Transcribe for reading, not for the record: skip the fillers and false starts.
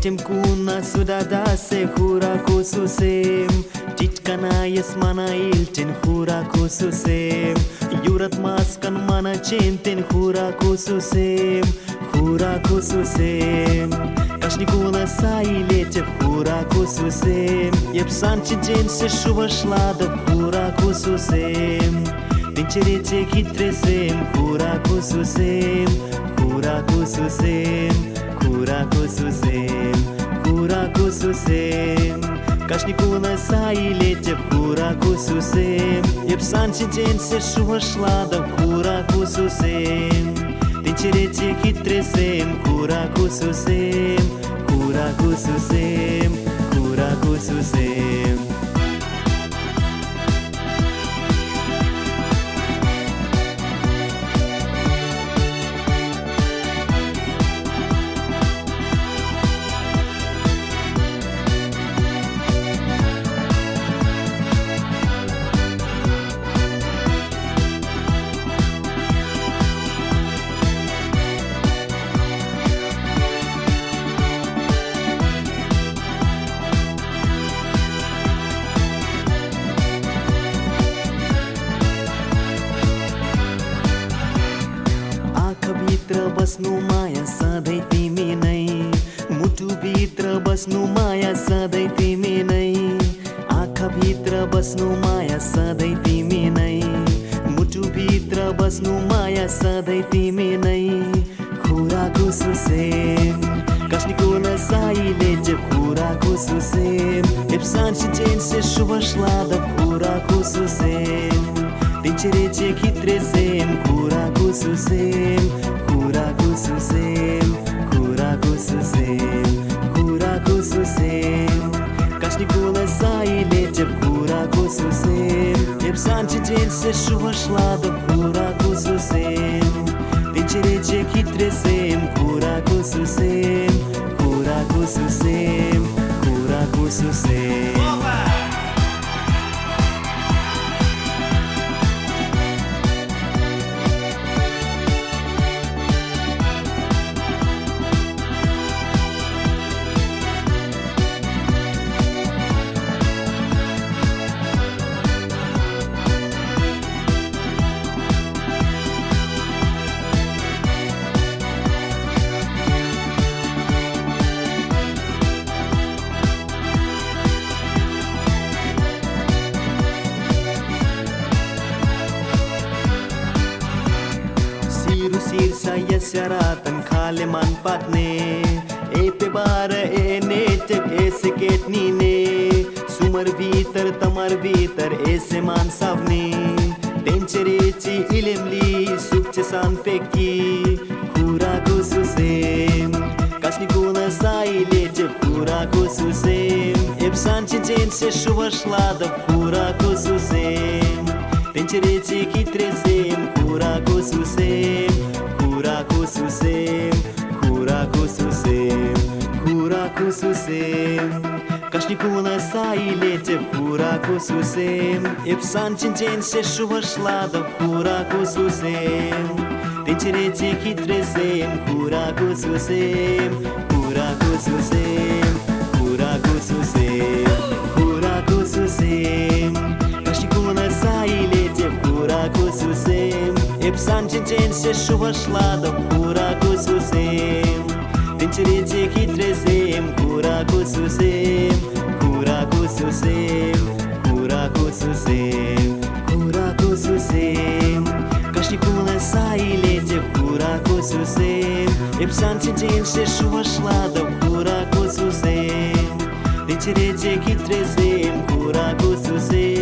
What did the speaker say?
Oltem kuna sudada se hura kususem Titkana yes mana ilten hura kususem Yurat maskan mana centen hura kususem Hura kususem Kashni kuna sailete hura kususem Yep sanchi jen se shuva shlada hura kususem Dincherete kitresem hura kususem Hura kususem Hura kususem Hura kususem Kashni kuna sailete hura kususem Yep sanchi jen se shuva shlada hura kususem Dincherete kitresem hura kususem Hura kususem Hura kususem बस्नु माया सधैँ तिमी नै मुटुभित्र बस्नु माया सधैँ तिमी नै आँखाभित्र बस्नु माया सधैँ तिमी नै मुटुभित्र बस्नु माया सधैँ तिमी नै Hura kususem Kashni kuna sailete hura kususem Epsan shiten se shuva shlada hura kususem Dincherete kitresem hura kususem Hura kususem Hura kususem Hura kususem Kashni kuna sailete hura kususem Epsan shiten se shuva shlada hura kususem Dincherete kitresem hura kususem Hura kususem Hura kususem Sirsa yasaratan khale man patne E pe bara e netek e seket nine Sumar vitar tamar vitar e seman savne Tenchereci ilimli sukce san peki Hura kususem Kashni kuna sailete hura kususem Epsan chinchen se shuva shlada hura kususem Tenchereci kitresem hura kususem Hura kususem Hura kususem Hura kususem Kashni kuna sailete hura kususem Epsan chinchen se shuva shlada hura kususem Tencherete kitresem hura kususem Hura kususem Hura kususem Hura kususem Kashni kuna sailete hura kususem Epsan chinchen se shuva shlada hura kususem Dincherete kitresem hura kususem Hura kususem Hura kususem Hura kususem Kashni kuna sailete hura kususem Epsan chinchen se shuva shlada hura kususem Dincherete kitresem hura kususem